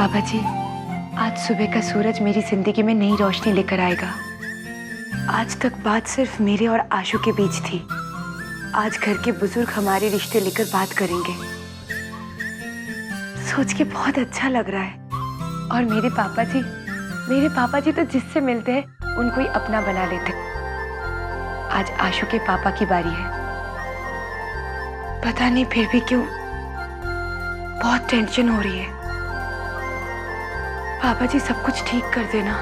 बाबा जी, आज सुबह का सूरज मेरी जिंदगी में नई रोशनी लेकर आएगा। आज तक बात सिर्फ मेरे और आशु के बीच थी। आज घर के बुजुर्ग हमारे रिश्ते लेकर बात करेंगे। सोच के बहुत अच्छा लग रहा है। और मेरे पापा जी तो जिससे मिलते हैं उनको ही अपना बना लेते। आज आशु के पापा की बारी है। पता नहीं फिर भी क्यों बहुत टेंशन हो रही है। पापा जी सब कुछ ठीक कर देना।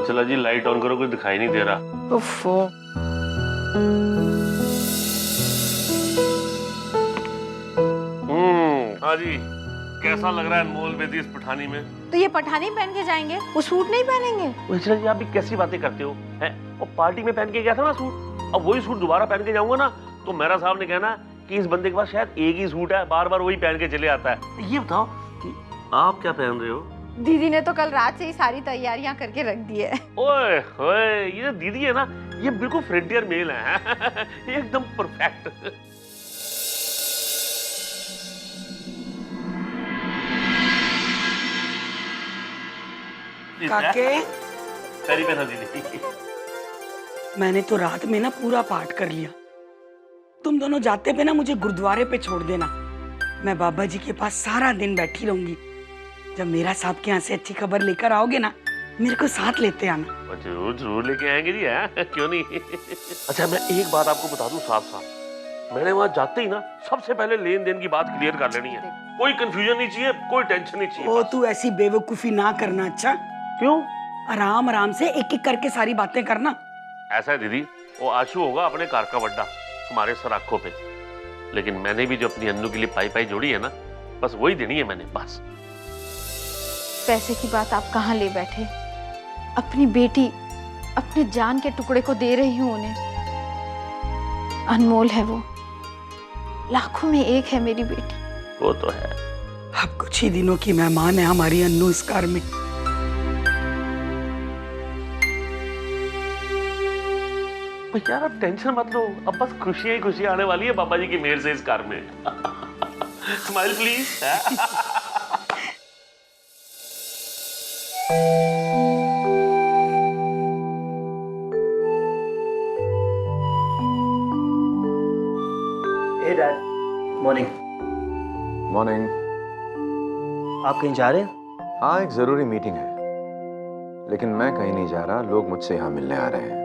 चला जी, लाइट ऑन करो, कुछ दिखाई नहीं दे रहा। उफ़्फ़ो। हाँ जी, कैसा लग रहा है अनमोल बेदी इस पठानी में? तो ये पठानी पहन के जाएंगे, वो सूट नहीं पहनेंगे? वैसे जी आप भी कैसी बातें करते हो हैं? वो पार्टी में पहन के गया था ना सूट, अब वही सूट दोबारा पहन के जाऊंगा ना तो मेरा साहब ने कहना कि इस बंदे के पास शायद एक ही सूट है, बार बार वही पहन के चले आता है। ये बताओ कि आप क्या पहन रहे हो? दीदी ने तो कल रात से ही सारी तैयारियां करके रख दी है। ओए ओए, ये जो दीदी है ना, ये बिल्कुल फ्रंटियर मेल है। एकदम परफेक्ट। काके, दीदी मैंने तो रात में ना पूरा पाठ कर लिया। तुम दोनों जाते पे ना मुझे गुरुद्वारे पे छोड़ देना। मैं बाबा जी के पास सारा दिन बैठी रहूंगी। जब मेरा साहब के यहाँ से अच्छी खबर लेकर आओगे ना, मेरे को साथ लेते आना। जरूर जरूर लेके आएंगे जी, है क्यों नहीं। अच्छा, मैं एक बात आपको बता दूं साफ साफ, मैंने वहां जाते ही ना सबसे पहले लेन देन की बात क्लियर कर लेनी है। कोई कंफ्यूजन नहीं चाहिए, कोई टेंशन नहीं चाहिए। ओ तू ऐसी बेवकूफी ना करना। अच्छा क्यों? आराम आराम से एक एक करके सारी बातें करना। ऐसा है दीदी, वो आशु होगा अपने कार का बड्डा हमारे सर आंखों पे, लेकिन मैंने भी जो अपनी अन्नू के लिए पाई पाई जोड़ी है ना, बस वही देनी है मैंने। बस पैसे की बात आप कहाँ ले बैठे? अपनी बेटी, अपने जान के टुकड़े को दे रही हूँ उन्हें। अनमोल है वो, लाखों में एक है मेरी बेटी। वो तो है। अब कुछ ही दिनों की मेहमान है हमारी अन्नू इस कार में। यार अब टेंशन मत लो, अब बस खुशियां ही खुशियां आने वाली है बाबा जी की मेहर से इस कार में। Smile please. Hey Dad, morning. Morning. आप कहीं जा रहे हैं? हाँ, एक जरूरी मीटिंग है, लेकिन मैं कहीं नहीं जा रहा। लोग मुझसे यहाँ मिलने आ रहे हैं।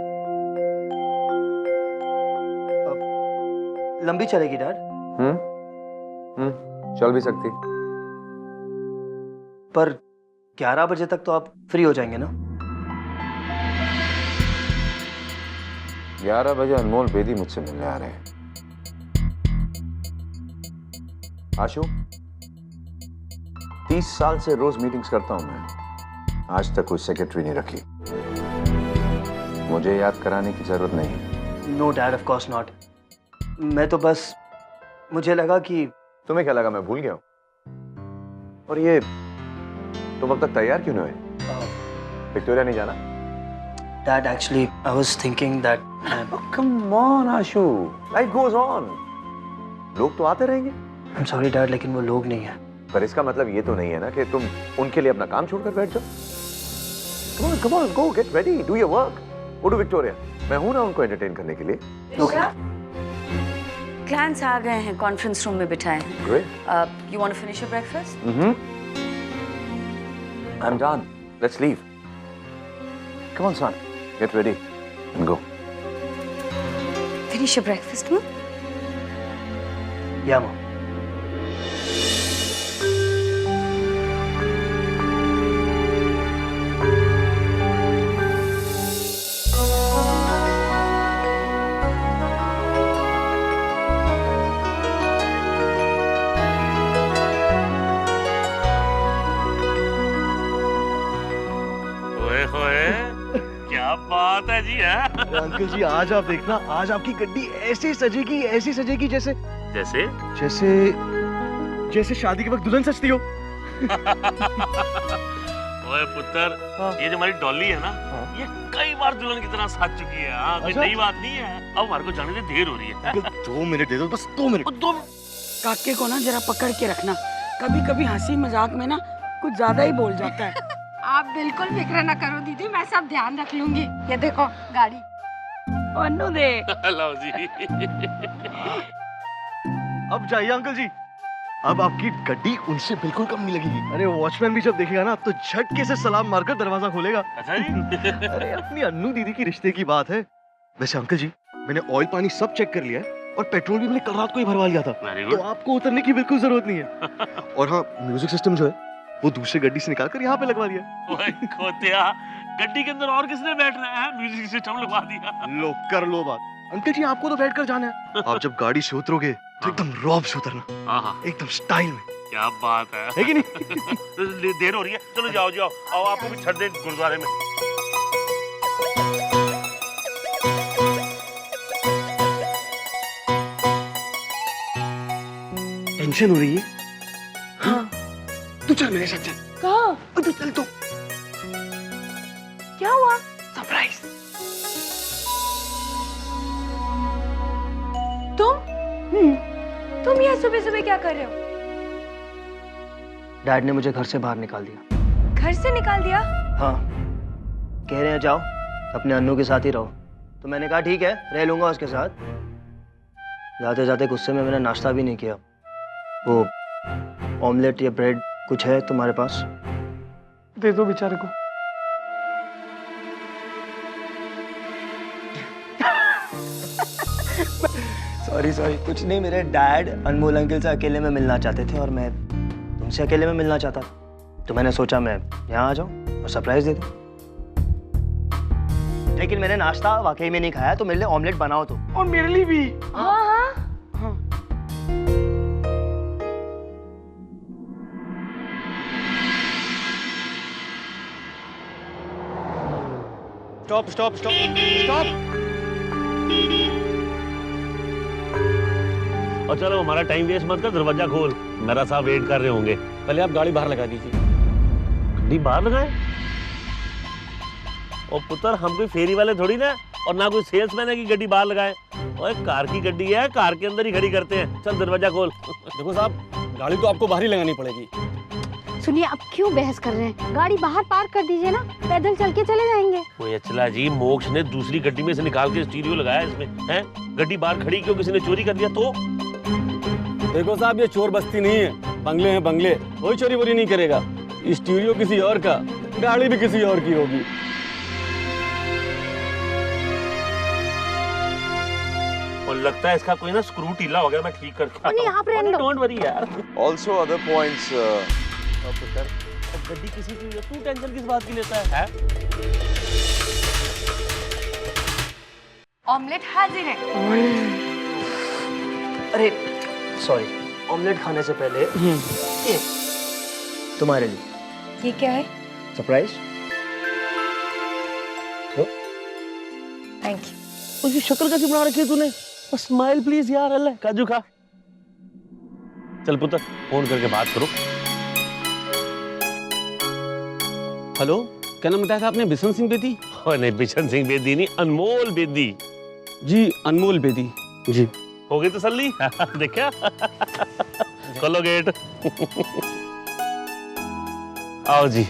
लंबी चलेगी डैड? चल भी सकती, पर 11 बजे तक तो आप फ्री हो जाएंगे ना? 11 बजे अनमोल बेदी मुझसे मिलने आ रहे हैं। आशु, 30 साल से रोज मीटिंग्स करता हूं मैं, आज तक कोई सेक्रेटरी नहीं रखी। मुझे याद कराने की जरूरत नहीं। No dad, of course not. मैं तो बस, मुझे लगा कि... तुम्हें क्या लगा मैं भूल गया हूं? और ये तुम अब तक तैयार क्यों नहीं हुए? विक्टोरिया नहीं जाना? Dad, actually I was thinking that... come on Ashu, life goes on. लोग तो आते रहेंगे। आई एम सॉरी डैड, लेकिन वो लोग नहीं है। पर इसका मतलब ये तो नहीं है ना कि तुम उनके लिए अपना काम छोड़कर बैठ जाओ। Come on, go, get ready, do your work. Go to Victoria. मैं हूं ना उनको एंटरटेन करने के लिए। Okay. क्लाइंट्स आ गए हैं, कॉन्फ्रेंस रूम में बिठाए हैं। Great. You want to finish your breakfast? I'm done. Let's leave. Come on, son. Get ready and go. Finish your breakfast, huh? या माँ। क्या बात है जी। है अंकल जी, आज आप देखना, आज आपकी गड्डी ऐसी सजेगी जैसे जैसे जैसे जैसे शादी के वक्त दुल्हन सजती हो। ओए पुत्र, ये जो हमारी डॉली है ना, ये कई बार दुल्हन की तरह साज चुकी है। हाँ, कोई नई बात नहीं है। अब हमारे को जाने दे, देर हो रही है। 2 मिनट दे दो, बस 2 मिनट। काके को ना जरा पकड़ के रखना, कभी कभी हंसी मजाक में ना कुछ ज्यादा ही बोल जाता है। आप बिल्कुल फिक्र ना करो दीदी, मैं सब ध्यान रख लूंगी। ये देखो गाड़ी। अन्नू दे। लो जी। अब जाइए अंकल जी, अब आपकी गड्डी उनसे बिल्कुल कम नहीं लगेगी। अरे वॉचमैन भी जब देखेगा ना तो झटके से सलाम मारकर दरवाजा खोलेगा। अच्छा जी। अरे अपनी अन्नू दीदी की रिश्ते की बात है। वैसे अंकल जी, मैंने ऑयल पानी सब चेक कर लिया है और पेट्रोल भी मैंने कल रात को ही भरवा लिया था, तो आपको उतरने की बिल्कुल जरूरत नहीं है। और हाँ, म्यूजिक सिस्टम जो है वो दूसरी गड्डी से निकाल कर यहाँ पे लगवा दिया। ओए खोतिया, गड्डी के अंदर और किसने बैठ रहा है? म्यूजिक सिस्टम लगवा दिया। लो कर लो बात। अंकल जी, आपको तो बैठ कर जाना है। आप जब गाड़ी से उतरोगे तो एकदम रॉब से उतरना, हाँ, एकदम स्टाइल में। क्या बात है कि नहीं? देर हो रही है, चलो जाओ जाओ, आओ आपको भी छड़ दे गुरुद्वारे में। टेंशन हो रही है? हाँ। तू चल मेरे साथ चल। कहाँ? तू चल तो। क्या हुआ? सरप्राइज। तुम यहाँ सुबह सुबह क्या कर रहे हो? डैड ने मुझे घर से बाहर निकाल दिया। घर से निकाल दिया? हाँ, कह रहे हैं जाओ अपने अन्नू के साथ ही रहो। तो मैंने कहा ठीक है, रह लूंगा उसके साथ। जाते जाते गुस्से में मैंने नाश्ता भी नहीं किया। वो ऑमलेट या ब्रेड कुछ है तुम्हारे पास? दे दो बेचारे को। सॉरी कुछ नहीं, मेरे डैड अनमोल अंकल से अकेले में मिलना चाहते थे और मैं तुमसे अकेले में मिलना चाहता था, तो मैंने सोचा मैं यहाँ आ जाऊँ और सरप्राइज दे दूँ। लेकिन मैंने नाश्ता वाकई में नहीं खाया, तो मेरे लिए ऑमलेट बनाओ तो। और मेरे लिए भी। हाँ। Stop stop stop stop. और चलो, हमारा टाइम वेस्ट मत कर, दरवाजा खोल। मेरा साहब वेट कर रहे होंगे। पहले आप गाड़ी बाहर लगा दीजिए। गड्डी बाहर लगाए? और पुत्र, हम कोई फेरी वाले थोड़ी ना, और ना कोई सेल्समैन है कि गड्डी बाहर लगाए। और कार की गड्डी है, कार के अंदर ही खड़ी करते हैं। चल दरवाजा खोल। देखो साहब, गाड़ी तो आपको बाहर ही लगानी पड़ेगी। सुनिए, अब क्यों बहस कर रहे हैं? गाड़ी बाहर पार्क कर दीजिए ना, पैदल चल के चले जाएंगे। ओए अचला जी, मोक्ष ने दूसरी गड्डी में से निकाल के स्टीरियो लगाया इसमें, हैं? गड्डी बाहर खड़ी क्यों? किसी ने चोरी कर दिया तो? देखो साहब, ये चोर बस्ती नहीं है, बंगले हैं बंगले। कोई चोरी वोरी नहीं करेगा। स्टीरियो किसी और का, गाड़ी भी किसी और की होगी। और लगता है इसका कोई ना स्क्रू ढीला हो गया, मैं ठीक करके नहीं, आप रहने दो। डोंट वरी यार। Also other points. पुत्र, अब गड्डी किसी की, तू टेंशन किस बात की लेता है? ऑमलेट हाजिर है। अरे सॉरी, ऑमलेट खाने से पहले ये तुम्हारे लिए ये क्या है? सरप्राइज। Thank you. उसकी शक्ल कैसी बना रखी है तूने? स्माइल प्लीज यार। अल्लाह, काजू खा। चल पुत्र, फोन करके बात करो। हेलो, क्या नाम बताया था आपने? बिशन सिंह बेदी? नहीं, बिशन सिंह बेदी नहीं, अनमोल बेदी जी, अनमोल बेदी जी। हो गई तसल्ली? देखा? खोलो गेट। आओ जी।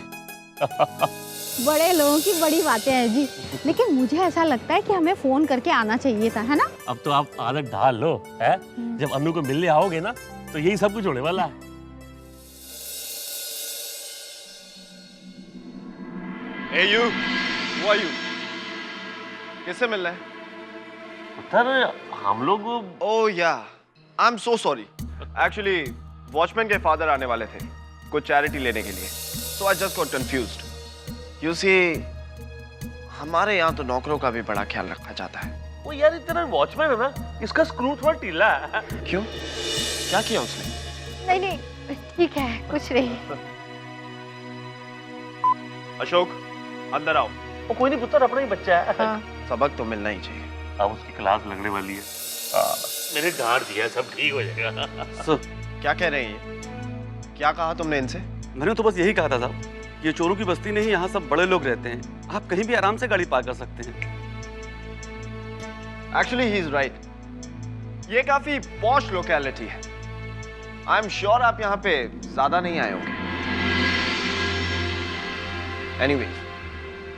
बड़े लोगों की बड़ी बातें हैं जी, लेकिन मुझे ऐसा लगता है कि हमें फोन करके आना चाहिए था, है ना? अब तो आप आदत ढाल लो, है? जब अन्नू को मिलने आओगे ना, तो यही सब कुछ होने वाला है। Hey you, who are you? किससे मिलना है? सर, हम लोग Oh yeah, I'm so sorry. Actually, watchman के फादर आने वाले थे कुछ चैरिटी लेने के लिए, so I just got confused. You see, हमारे यहाँ तो नौकरों का भी बड़ा ख्याल रखा जाता है। वो यार, इतना वॉचमैन है ना, इसका स्क्रू थोड़ा ढीला है। क्यों? क्या किया उसने? नहीं नहीं, ठीक है, कुछ नहीं। अशोक, अंदर आओ। वो कोई नहीं पुत्र, अपना ही बच्चा है। सबक तो मिलना ही चाहिए। अब उसकी क्लास लगने वाली है। मैंने डांट दिया, सब ठीक हो जाएगा। सर क्या कह रहे हैं ये? क्या कहा तुमने इनसे? मैंने तो बस यही कहा था साहब, ये चोरों की बस्ती नहीं, यहाँ सब बड़े लोग रहते हैं, आप कहीं भी आराम से गाड़ी पार्क कर सकते हैं। एक्चुअली ही इज राइट, ये काफी पॉश लोकेलिटी है। आई एम श्योर आप यहाँ पे ज्यादा नहीं आए होंगे। एनीवे,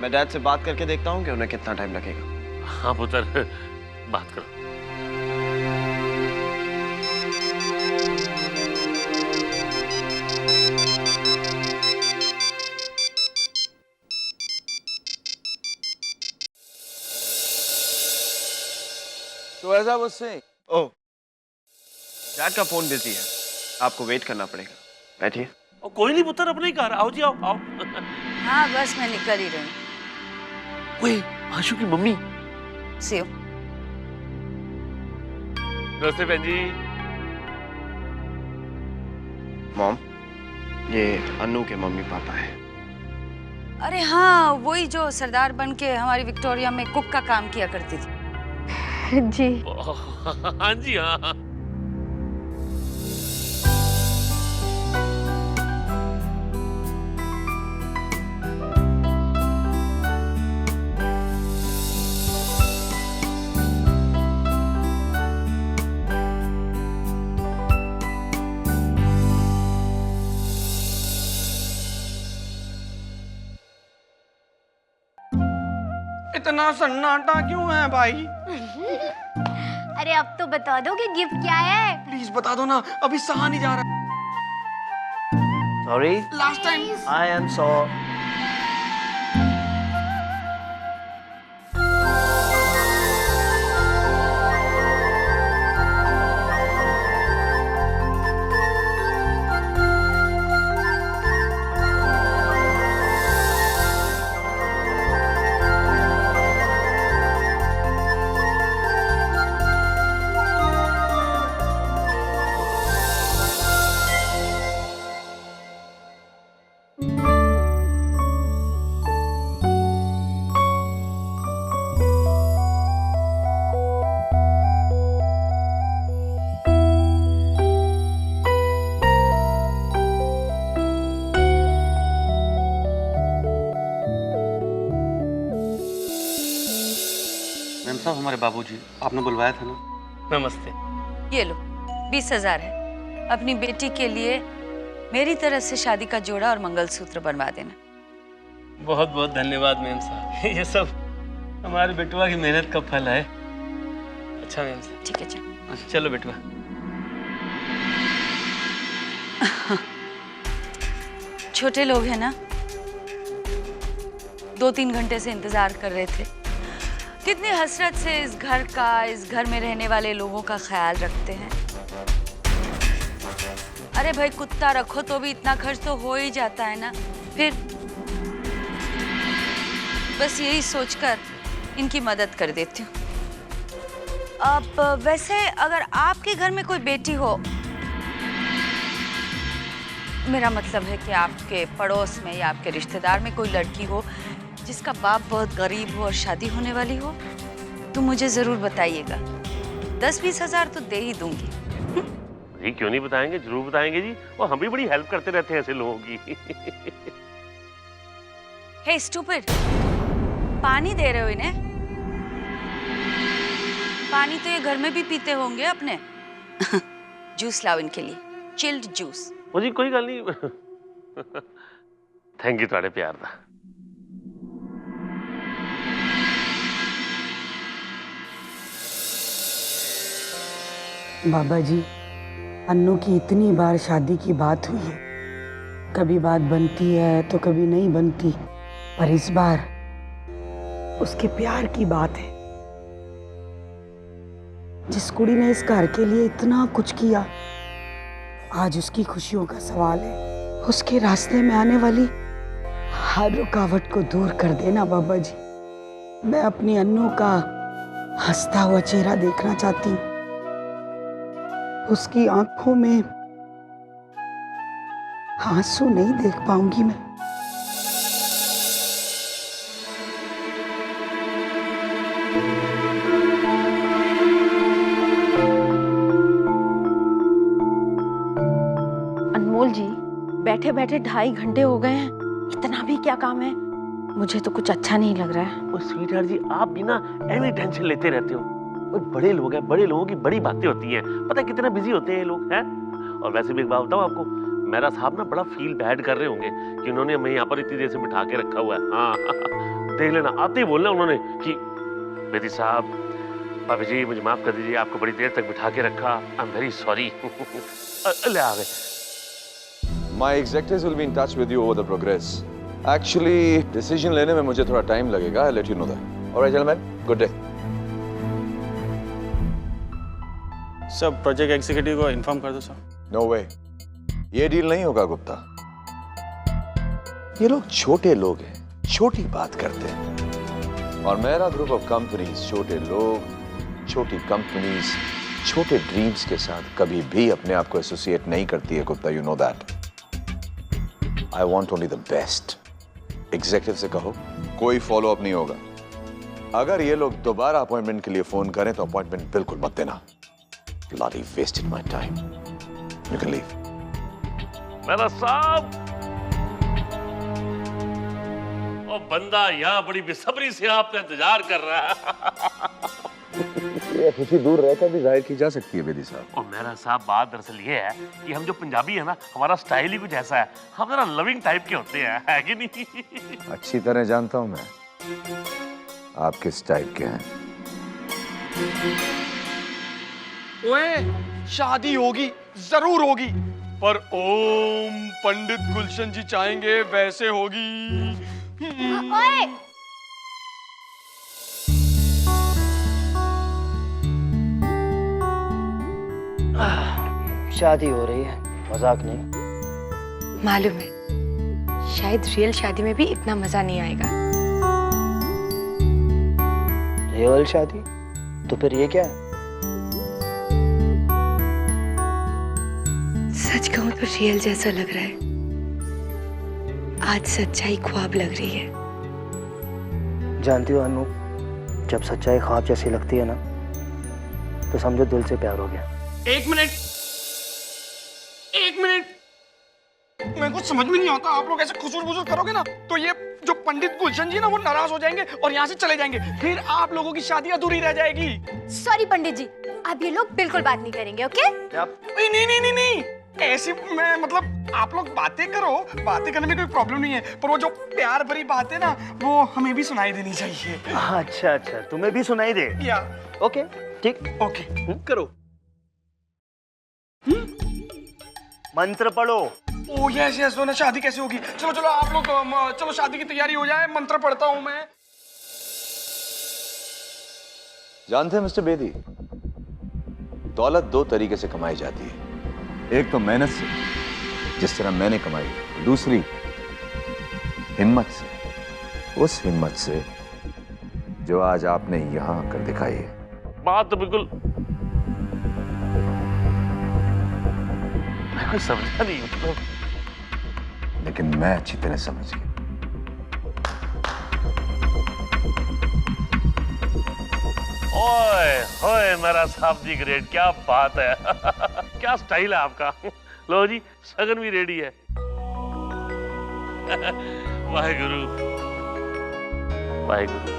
मैं डैड से बात करके देखता हूँ कि उन्हें कितना टाइम लगेगा। हाँ पुत्र, बात करो। So as I was saying, oh, dad का फोन बिजी है, आपको वेट करना पड़ेगा। बैठिए। और कोई नहीं पुत्र, अपने ही कार, आओ जी, आओ आओ। हाँ बस मैं निकल ही रही हूँ। ओए, आशु की मम्मी। See you। नमस्ते बहन जी। मॉम, ये अनु के मम्मी पापा है। अरे हाँ, वही जो सरदार बन के हमारी विक्टोरिया में कुक का काम किया करती थी। जी। हाँ जी हाँ। इतना सन्नाटा क्यों है भाई? अरे अब तो बता दो कि गिफ्ट क्या है। प्लीज बता दो ना, अभी सहा नहीं जा रहा। Sorry, last time I am sorry. Ma'am साहब, हमारे बाबूजी, आपने बुलवाया था ना? नमस्ते। ये लो, 20,000 है। अपनी बेटी के लिए मेरी तरफ से शादी का जोड़ा और मंगलसूत्र बनवा देना। बहुत बहुत धन्यवाद मैम साहब। ये सब हमारे बेटुआ की मेहनत का फल है। अच्छा मैम साहब। ठीक है, चलो। अच्छा, चलो बेटुआ। छोटे लोग हैं ना, 2-3 घंटे से इंतजार कर रहे थे। कितनी हसरत से इस घर का, इस घर में रहने वाले लोगों का ख्याल रखते हैं। अरे भाई, कुत्ता रखो तो भी इतना खर्च तो हो ही जाता है ना। फिर बस यही सोचकर इनकी मदद कर देती हूँ। अब वैसे अगर आपके घर में कोई बेटी हो, मेरा मतलब है कि आपके पड़ोस में या आपके रिश्तेदार में कोई लड़की हो जिसका बाप बहुत गरीब हो और शादी होने वाली हो, तो मुझे जरूर बताइएगा। 10-20 हजार तो दे ही दूंगी। जी क्यों नहीं बताएंगे, जरूर बताएंगे जी। और हम भी बड़ी हेल्प करते रहते हैं ऐसे लोगों की। हे स्टूपिड, पानी दे रहे हो इन्हें? पानी तो ये घर में भी पीते होंगे अपने। जूस लाओ इनके लिए, चिल्ड जूस। वो जी कोई गल नहीं। थैंक यू तुम्हारे प्यार दा। बाबा जी, अन्नू की इतनी बार शादी की बात हुई है, कभी बात बनती है तो कभी नहीं बनती, पर इस बार उसके प्यार की बात है। जिस कुड़ी ने इस घर के लिए इतना कुछ किया, आज उसकी खुशियों का सवाल है। उसके रास्ते में आने वाली हर रुकावट को दूर कर देना बाबा जी। मैं अपनी अन्नू का हंसता हुआ चेहरा देखना चाहती हूँ। उसकी आंखों में आंसू नहीं देख पाऊंगी मैं। बैठे बैठे 2.5 घंटे हो गए हैं, इतना भी क्या काम है? मुझे तो कुछ अच्छा नहीं लग रहा है। ओ स्वीटहार्ट जी, आप भी ना एनी टेंशन लेते रहते हो। वो बड़े लोग हैं, बड़े लोगों की बड़ी बातें होती हैं। पता है कितना बिजी होते हैं ये लोग, हैं? और वैसे भी एक बात बताऊं आपको, मेरा साहब ना बड़ा फील बैड कर रहे होंगे कि उन्होंने हमें यहाँ पर इतनी देर से बिठा के रखा हुआ है। हाँ देख लेना, आते ही बोलना उन्होंने कि बेदी साहब, भाभी जी मुझे माफ कर दीजिए, आपको बड़ी देर तक बिठा के रखा, आई एम वेरी सॉरी। ले आ गए। My executives will be in touch with you over the progress. Actually, decision लेने में मुझे थोड़ा टाइम लगेगा. I'll let you know that. All right, gentlemen. Good day. सब प्रोजेक्ट एग्जीक्यूटिव को इन्फॉर्म कर दो सर। No way. ये डील नहीं होगा गुप्ता। ये लोग छोटे लोग हैं, छोटी बात करते हैं। और मेरा ग्रुप ऑफ कंपनीज छोटे लोग, छोटी कंपनीज, छोटे ड्रीम्स के साथ कभी भी अपने आप को एसोसिएट नहीं करती है Gupta, you know that. I want only the best. Executive से कहो कोई फॉलो अप नहीं होगा। अगर ये लोग दोबारा अपॉइंटमेंट के लिए फोन करें तो अपॉइंटमेंट बिल्कुल मत देना। Bloody wasted my time. You can leave. मेरा साहब, ओ बंदा यहाँ बड़ी बेसब्री से आपका इंतजार कर रहा है। ये खुशी दूर रहकर भी जाहिर की जा सकती है बेदी साहब। और मेरा साहब, बात दरअसल ये है कि हम जो पंजाबी है ना, हमारा स्टाइल ही कुछ ऐसा है, हम जरा लविंग टाइप के होते हैं, है कि नहीं? अच्छी तरह जानता हूं मैं आप किस टाइप के हैं। ओए, शादी होगी, जरूर होगी, पर ओम पंडित गुलशन जी चाहेंगे वैसे होगी। ओए, शादी हो रही है, मजाक नहीं। मालूम है, शायद रियल शादी में भी इतना मजा नहीं आएगा। रियल शादी? तो फिर ये क्या है? सच कहूं तो रियल जैसा लग रहा है। आज सच्चाई ख्वाब लग रही है। जानती हो अनु, जब सच्चाई ख्वाब जैसी लगती है ना, तो समझो दिल से प्यार हो गया। एक मिनट, मेरे को समझ में नहीं आता, आप लोग ऐसे खुसूर करोगे ना तो ये जो पंडित गुलशन जी ना वो नाराज हो जाएंगे और यहाँ से चले जाएंगे, फिर आप लोगों की शादी अधूरी रह जाएगी। सॉरी पंडित जी, अब ये लोग बिल्कुल बात नहीं करेंगे, ओके? नहीं, ऐसी मैं मतलब आप लोग बातें करो, बातें करने में कोई प्रॉब्लम नहीं है, पर वो जो प्यार भरी बात है ना वो हमें भी सुनाई देनी चाहिए। अच्छा, तुम्हें भी सुनाई दे? या ओके, ठीक। ओके, करो। मंत्र पढ़ो। ओ यस, ना शादी कैसे होगी? चलो आप लोग, चलो शादी की तैयारी हो जाए, मंत्र पढ़ता हूँ मैं। जानते हैं मिस्टर बेदी, दौलत दो तरीके से कमाई जाती है। एक तो मेहनत से, जिस तरह मैंने कमाई, दूसरी हिम्मत से, उस हिम्मत से जो आज आपने यहां आकर दिखाई है। बात तो बिल्कुल मैं कुछ समझा नहीं, मतलब। लेकिन मैं अच्छी तरह समझ गया। ओए होए मेरा साहब जी, ग्रेट, क्या बात है। क्या स्टाइल है आपका। लो जी, शगन भी रेडी है। वाहेगुरु वाहेगुरु।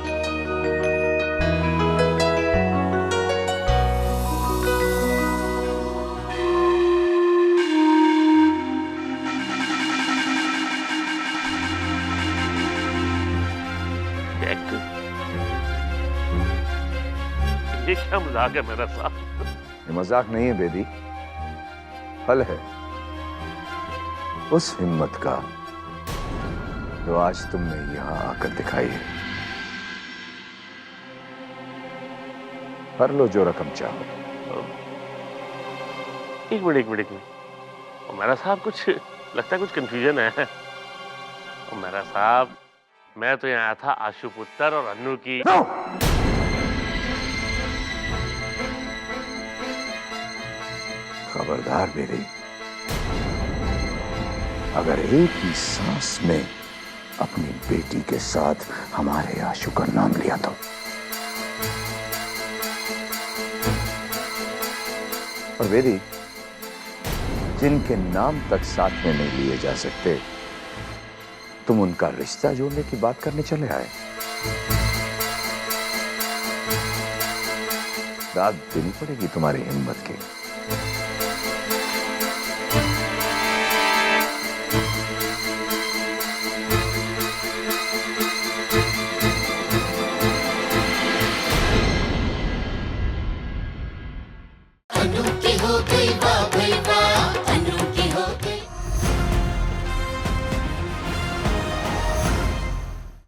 ये क्या मजाक है मेरा साहब? ये मजाक नहीं है बेदी, फल है उस हिम्मत का जो आज तुमने यहां आकर दिखाई है। भर लो जो रकम चाहो। एक मिनट। और मेरा साहब, कुछ लगता है कुछ कंफ्यूजन है। और मेरा साहब, मैं तो यहाँ आया था आशु पुत्र और अन्नू की। खबरदार बेदी, अगर एक ही सांस में अपनी बेटी के साथ हमारे आशु का नाम लिया तो। और बेदी, जिनके नाम तक साथ में नहीं लिए जा सकते, तुम उनका रिश्ता जोड़ने की बात करने चले आए। दाद देनी पड़ेगी तुम्हारी हिम्मत की।